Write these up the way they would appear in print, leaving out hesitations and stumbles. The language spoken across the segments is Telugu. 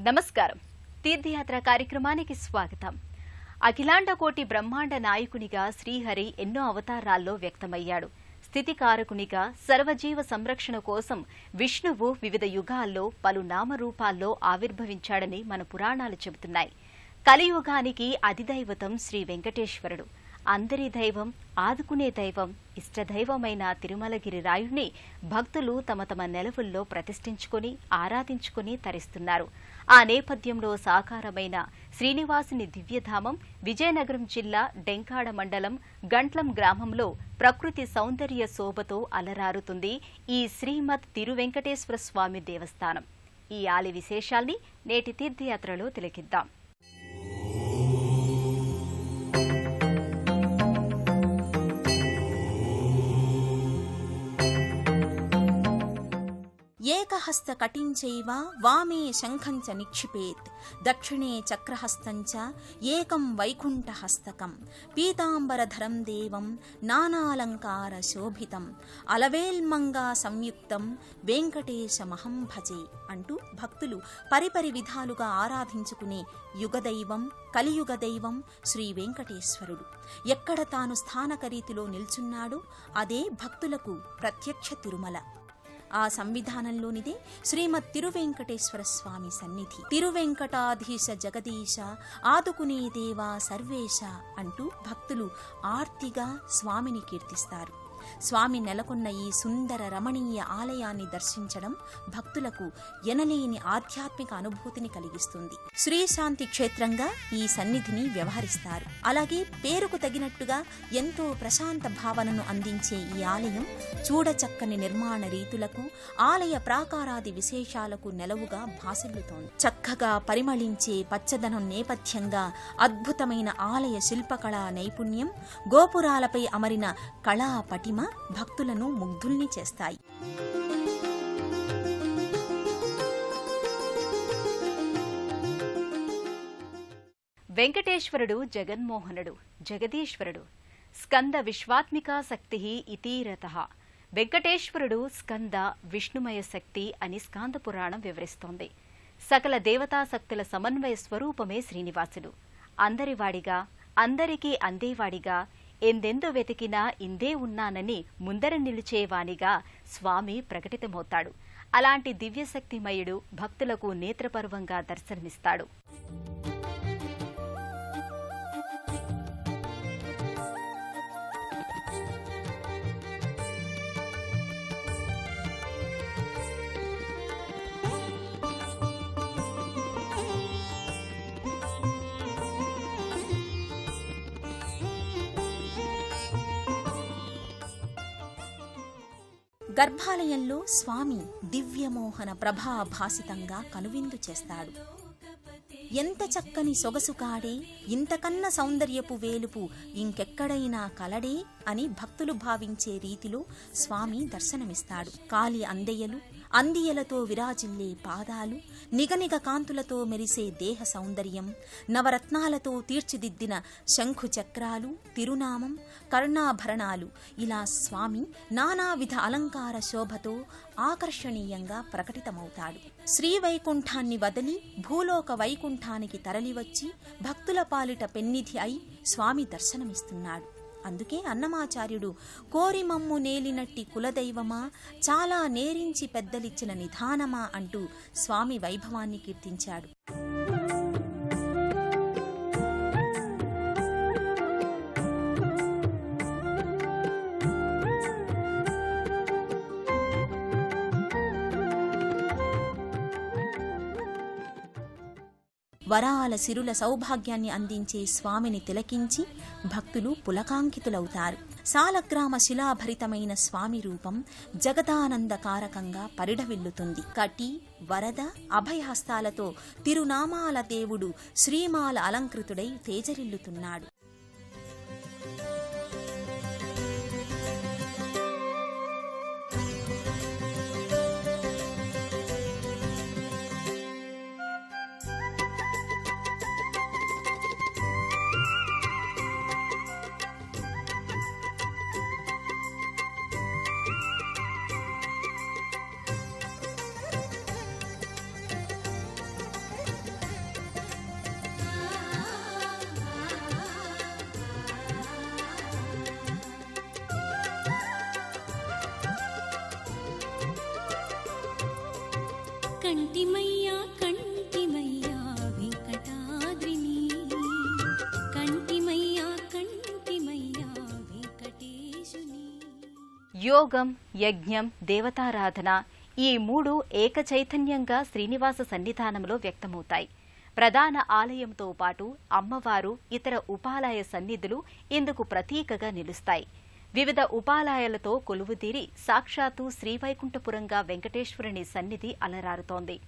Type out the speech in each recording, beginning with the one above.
నమస్కారం. తీర్థయాత్ర కార్యక్రమానికి స్వాగతం. అఖిలాండకోటి బ్రహ్మాండ నాయకునిగా శ్రీహరి ఎన్నో అవతారాల్లో వ్యక్తమయ్యాడు. స్థితికారకునిగా సర్వజీవ సంరక్షణ కోసం విష్ణువు వివిధ యుగాల్లో పలు నామరూపాల్లో ఆవిర్భవించాడని మన పురాణాలు చెబుతున్నాయి. కలియుగానికి అధిదైవతం శ్రీ వెంకటేశ్వరుడు. అందరి దైవం, ఆదుకునే దైవం, ఇష్టదైవమైన తిరుమలగిరి రాయుణ్ణి భక్తులు తమ తమ నెలవుల్లో ప్రతిష్ఠించుకుని ఆరాధించుకుని తరిస్తున్నారు. ఆ నేపథ్యంలో సాకారమైన శ్రీనివాసుని దివ్యధామం విజయనగరం జిల్లా డెంకాడ మండలం గంట్లం గ్రామంలో ప్రకృతి సౌందర్య శోభతో అలరారుతుంది ఈ శ్రీమద్ తిరువెంకటేశ్వర స్వామి దేవస్థానం. ఈ ఆలయ విశేషాల్ని నేటి తీర్థయాత్రలో తిలకిద్దాం. ఏకహస్త కటించైవ వామే శంఖం చ నిక్షిపేత్ దక్షిణే చక్రహస్తం చ ఏకం వైకుంఠహస్తకం పీతాంబరధరం దేవం నానాలంకార శోభితం అలవేల్మంగా సంయుక్తం వెంకటేశమహం భజే అంటూ భక్తులు పరిపరి విధాలుగా ఆరాధించుకునే యుగదైవం, కలియుగ దైవం శ్రీ వెంకటేశ్వరుడు. ఎక్కడ తాను స్థానకరీతిలో నిల్చున్నాడో అదే భక్తులకు ప్రత్యక్ష తిరుమల. ఆ సంవిధానంలోనిదే శ్రీమద్ తిరువెంకటేశ్వర స్వామి సన్నిధి. తిరువెంకటాధీశ జగదీశ ఆదుకునే దేవా సర్వేశ అంటూ భక్తులు ఆర్తిగా స్వామిని కీర్తిస్తారు. స్వామి నెలకొన్న ఈ సుందర రమణీయ ఆలయాన్ని దర్శించడం భక్తులకు ఎనలేని ఆధ్యాత్మిక అనుభూతిని కలిగిస్తుంది. శ్రీశాంతి క్షేత్రంగా ఈ సన్నిధిని వ్యవహరిస్తారు. అలాగే పేరుకు తగినట్టుగా ఎంతో ప్రశాంత భావనను అందించే ఈ ఆలయం చూడచక్కని నిర్మాణ రీతులకు, ఆలయ ప్రాకారాది విశేషాలకు నెలవుగా భాసిల్లుతోంది. చక్కగా పరిమళించే పచ్చదనం నేపథ్యంగా అద్భుతమైన ఆలయ శిల్పకళా నైపుణ్యం, గోపురాలపై అమరిన కళా పటిమ భక్తులను ముగ్ధుల్ని చేస్తాయి. వెంకటేశ్వరుడు జగన్మోహనుడు, జగదీశ్వరుడు. స్కంద విశ్వాత్మికా శక్తి ఇతీరతః. వెంకటేశ్వరుడు స్కంద విష్ణుమయ శక్తి అని స్కాంద పురాణం వివరిస్తోంది. సకల దేవతాశక్తుల సమన్వయ స్వరూపమే శ్రీనివాసుడు. అందరివాడిగా, అందరికీ అందేవాడిగా, ఎందెందు వెతికినా ఇందే ఉన్నానని ముందర నిలిచేవానిగా స్వామి ప్రకటితమవుతాడు. అలాంటి దివ్యశక్తిమయుడు భక్తులకు నేత్రపర్వంగా దర్శనమిస్తాడు. గర్భాలయంలో స్వామి దివ్యమోహన ప్రభాభాసితంగా కనువిందు చేస్తాడు. ఎంత చక్కని సొగసు కాడే, ఇంతకన్నా సౌందర్యపు వేలుపు ఇంకెక్కడైనా కలడే అని భక్తులు భావించే రీతిలో స్వామి దర్శనమిస్తాడు. కాలి అందెయలు, అందియలతో విరాజిల్లే పాదాలు, నిగనిగ కాంతులతో మెరిసే దేహ సౌందర్యం, నవరత్నాలతో తీర్చిదిద్దిన శంఖు చక్రాలు, తిరునామం, కర్ణాభరణాలు, ఇలా స్వామి నానావిధ అలంకార శోభతో ఆకర్షణీయంగా ప్రకటితమవుతాడు. శ్రీవైకుంఠాన్ని వదిలి భూలోక వైకుంఠానికి తరలివచ్చి భక్తుల పాలిట పెన్నిధి అయి స్వామి దర్శనమిస్తున్నాడు. అందుకే అన్నమాచార్యుడు కోరి మమ్ము నేలినట్టి కులదైవమా, చాలా నేరించి పెద్దలిచ్చిన నిధానమా అంటూ స్వామి వైభవాన్ని కీర్తించాడు. వరాల సిరుల సౌభాగ్యాన్ని అందించే స్వామిని తిలకించి భక్తులు పులకాంకితులవుతారు. సాలగ్రామ శిలాభరితమైన స్వామి రూపం జగదానందకారకంగా పరిఢవిల్లుతుంది. కటి, వరద, అభయహస్తాలతో తిరునామాల దేవుడు శ్రీమాల అలంకృతుడై తేజరిల్లుతున్నాడు. కంటిమయ్యా కంటిమయ్యా వెంకటాద్రిని, కంటిమయ్యా కంటిమయ్యా వెంకటేశుని. యోగం, యజ్ఞం, దేవతారాధన ఈ మూడు ఏకచైతన్యంగా శ్రీనివాస సన్నిధానంలో వ్యక్తమవుతాయి. ప్రధాన ఆలయంతో పాటు అమ్మవారు, ఇతర ఉపాలయ సన్నిధులు ఇందుకు ప్రతీకగా నిలుస్తాయి. వివిధ ఉపాలయాలతో కొలువుతీరి సాక్షాత్తు శ్రీవైకుంఠపురంగా వెంకటేశ్వరుని సన్నిధి అలరారుతోంది.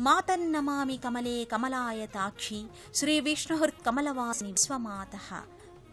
మాతన్నమామి కమలే కమలాయతాక్షి శ్రీ విష్ణుకమలవాసిని విశ్వమాతః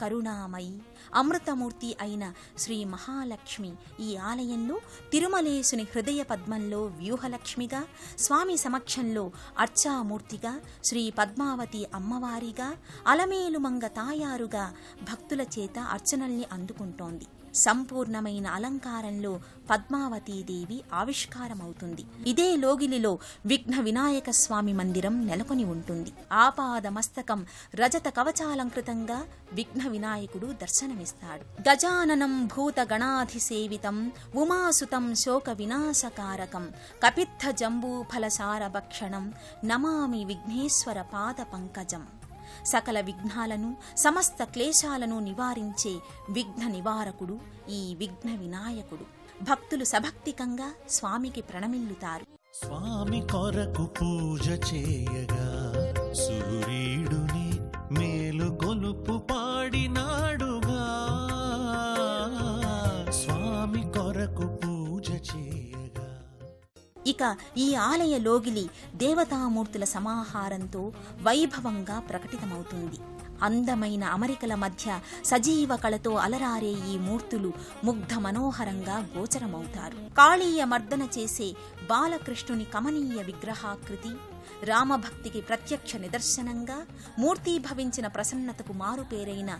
కరుణామయి అమృతమూర్తి అయిన శ్రీ మహాలక్ష్మి ఈ ఆలయంలో తిరుమలేశుని హృదయ పద్మంలో వ్యూహలక్ష్మిగా, స్వామి సమక్షంలో అర్చామూర్తిగా, శ్రీ పద్మావతి అమ్మవారిగా, అలమేలుమంగ తాయారుగా భక్తుల చేత అర్చనల్ని అందుకుంటోంది. సంపూర్ణమైన అలంకారంలో పద్మావతీదేవి ఆవిష్కారమవుతుంది. ఇదే లోగిలిలో విఘ్న వినాయక స్వామి మందిరం నెలకొని ఉంటుంది. ఆపాద మస్తకం రజత కవచాలంకృతంగా విఘ్న వినాయకుడు దర్శనమిస్తాడు. గజాననం భూత గణాధిసేవితం ఉమాసుతం శోక వినాశకారకం కపిత్థ జంబూఫలసార భక్షణం నమామి విఘ్నేశ్వర పాద పంకజం. సకల విఘ్నాలను, సమస్త క్లేశాలను నివారించే విఘ్న నివారకుడు ఈ విఘ్న వినాయకుడు. భక్తులు సభక్తికంగా స్వామికి ప్రణమిల్లుతారు. స్వామి కొరకు పూజ చేయగా సూర్యుడుని మేలు కొలుపు పాడినాడుగా, స్వామి కొరకు పూజ చేయగా. ఇక ఈ ఆలయ లోగిలి దేవతామూర్తుల సమాహారంతో వైభవంగా ప్రకటితమవుతుంది. అందమైన అమరికల మధ్య సజీవ కళతో అలరారే ఈ మూర్తులు ముగ్ధ మనోహరంగా గోచరమవుతారు. కాళీయ మర్దన చేసే బాలకృష్ణుని కమనీయ విగ్రహాకృతి రామభక్తికి ప్రత్యక్ష నిదర్శనంగా, మూర్తీభవించిన ప్రసన్నతకు మారుపేరైన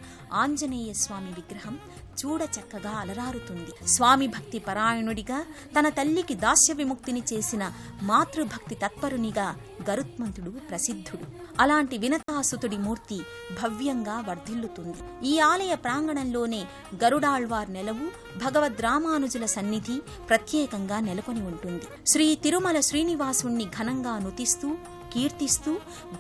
ఆంజనేయ స్వామి విగ్రహం చూడచక్కగా అలరారుతుంది. స్వామి భక్తి పరాయణుడిగా, తన తల్లికి దాస్య విముక్తిని చేసిన మాతృభక్తి తత్పరునిగా గరుత్మంతుడు ప్రసిద్ధుడు. అలాంటి వినతాసుతుడి మూర్తి భవ్యంగా వర్ధిల్లుతుంది. ఈ ఆలయ ప్రాంగణంలోనే గరుడాళ్వార్ నెలవు, భగవద్రామానుజుల సన్నిధి ప్రత్యేకంగా నెలకొని ఉంటుంది. శ్రీ తిరుమల శ్రీనివాసుణ్ణి ఘనంగా నుతిస్తూ, కీర్తిస్తూ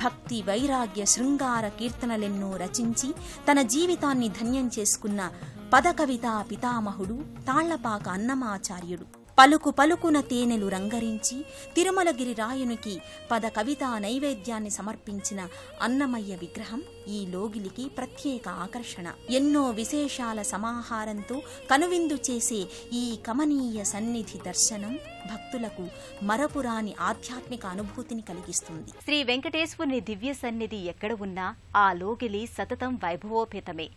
భక్తి, వైరాగ్య, శృంగార కీర్తనలెన్నో రచించి తన జీవితాన్ని ధన్యం చేసుకున్న పదకవితా పితామహుడు తాళ్లపాక అన్నమాచార్యుడు. పలుకు పలుకున తేనెలు రంగరించి తిరుమలగిరి రాయునికి పద కవితా నైవేద్యాన్ని సమర్పించిన అన్నమయ్య విగ్రహం ఈ లోగిలికి ప్రత్యేక ఆకర్షణ. ఎన్నో విశేషాల సమాహారంతో కనువిందు చేసే ఈ కమనీయ సన్నిధి దర్శనం భక్తులకు మరపురాని ఆధ్యాత్మిక అనుభూతిని కలిగిస్తుంది. శ్రీ వెంకటేశ్వరుని దివ్య సన్నిధి ఎక్కడ ఉన్నా ఆ లోగిలి సతతం వైభవోపేతమే.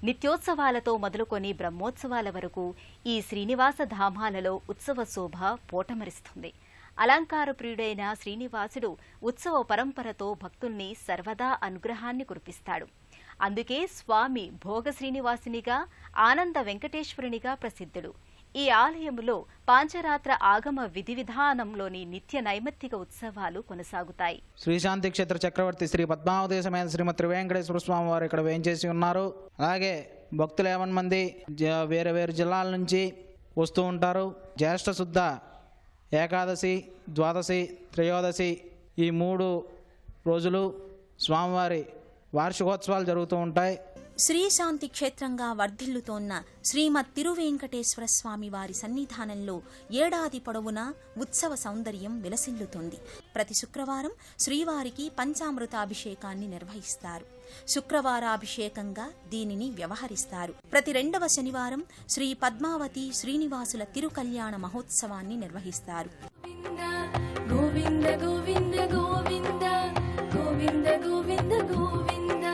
నిత్యోత్సవాలతో మొదలుకొని బ్రహ్మోత్సవాల వరకు ఈ శ్రీనివాస ధామాలలో ఉత్సవ శోభ పోటమరిస్తుంది. అలంకార ప్రియుడైన శ్రీనివాసుడు ఉత్సవ పరంపరతో భక్తుల్ని సర్వదా అనుగ్రహాన్ని కురిపిస్తాడు. అందుకే స్వామి భోగ శ్రీనివాసునిగా, ఆనంద వెంకటేశ్వరునిగా ప్రసిద్ధుడు. ఈ ఆలయంలో పాంచరాత్ర ఆగమ విధి విధానంలోని నిత్య నైమిత్తిక ఉత్సవాలు కొనసాగుతాయి. శ్రీశాంతి క్షేత్ర చక్రవర్తి శ్రీ పద్మావతి సమేత శ్రీమతి త్రివేంకటేశ్వర స్వామి వారు ఇక్కడ వేంచేసి ఉన్నారు. అలాగే భక్తులు 50 మంది వేరే వేరే జిల్లాల నుంచి వస్తూ ఉంటారు. జ్యేష్ఠ శుద్ధ ఏకాదశి, ద్వాదశి, త్రయోదశి ఈ 3 రోజులు స్వామివారి వార్షికోత్సవాలు జరుగుతూ ఉంటాయి. శ్రీశాంతి క్షేత్రంగా వర్ధిల్లుతోన్న శ్రీమద్ తిరువేంకటేశ్వర స్వామి వారి సన్నిధానంలో ఏడాది పొడవునా ఉత్సవ సౌందర్యం విలసిల్లుతుంది. ప్రతి శుక్రవారం శ్రీవారికి పంచామృతాభిషేకాన్ని నిర్వహిస్తారు. శుక్రవారాభిషేకంగా దీనిని వ్యవహరిస్తారు. ప్రతి 2వ శనివారం శ్రీ పద్మావతి శ్రీనివాసుల తిరుకల్యాణ మహోత్సవాన్ని నిర్వహిస్తారు. గోవింద గోవింద గోవింద గోవింద గోవింద గోవింద.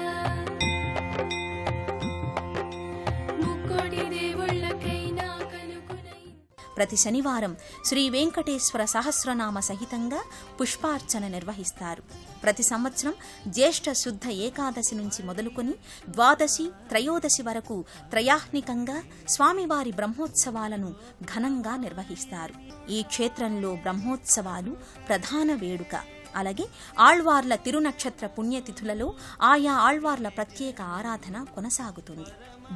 ప్రతి శనివారం శ్రీ వెంకటేశ్వర సహస్రనామ సహితంగా పుష్పార్చన నిర్వహిస్తారు. ప్రతి సంవత్సరం జ్యేష్ఠ శుద్ధ ఏకాదశి నుంచి మొదలుకొని ద్వాదశి, త్రయోదశి వరకు త్రయాహ్నికంగా స్వామివారి బ్రహ్మోత్సవాలను ఘనంగా నిర్వహిస్తారు. ఈ క్షేత్రంలో బ్రహ్మోత్సవాలు ప్రధాన వేడుక. అలాగే ఆళ్వార్ల తిరునక్షత్ర పుణ్యతిథులలో ఆయా ఆళ్వార్ల ప్రత్యేక ఆరాధన కొనసాగుతుంది.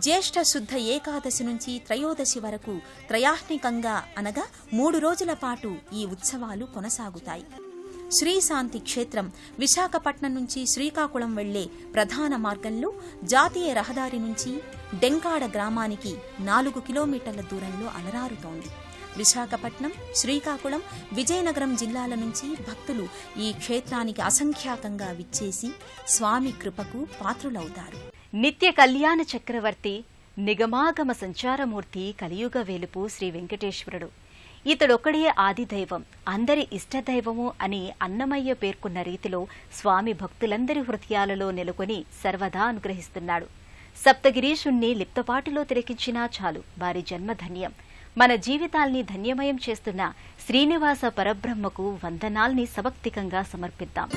జ్యేష్ఠ శుద్ధ ఏకాదశి నుంచి త్రయోదశి వరకు త్రయాహ్నికంగా అనగా 3 రోజుల పాటు ఈ ఉత్సవాలు కొనసాగుతాయి. శ్రీశాంతి క్షేత్రం విశాఖపట్నం నుంచి శ్రీకాకుళం వెళ్లే ప్రధాన మార్గంలో జాతీయ రహదారి నుంచి డెంకాడ గ్రామానికి 4 కిలోమీటర్ల దూరంలో అలరారుతోంది. విశాఖపట్నం, శ్రీకాకుళం, విజయనగరం జిల్లాల నుంచి భక్తులు ఈ క్షేత్రానికి అసంఖ్యాకంగా విచ్చేసి స్వామి కృపకు పాత్రులవుతారు. నిత్య కళ్యాణ చక్రవర్తి, నిగమాగమ సంచారమూర్తి, కలియుగ వేలుపు శ్రీ వెంకటేశ్వరుడు. ఇతడొక్కడే ఆదిదైవం, అందరి ఇష్టదైవము అని అన్నమయ్య పేర్కొన్న రీతిలో స్వామి భక్తులందరి హృదయాలలో నెలకొని సర్వదా అనుగ్రహిస్తున్నాడు. సప్తగిరీషుణ్ణి లిప్తపాటులో తిలకించినా చాలు, వారి జన్మ ధన్యం. మన జీవితాల్ని ధన్యమయం చేస్తున్న శ్రీనివాస పరబ్రహ్మకు వందనాల్ని సభక్తికంగా సమర్పిద్దాం.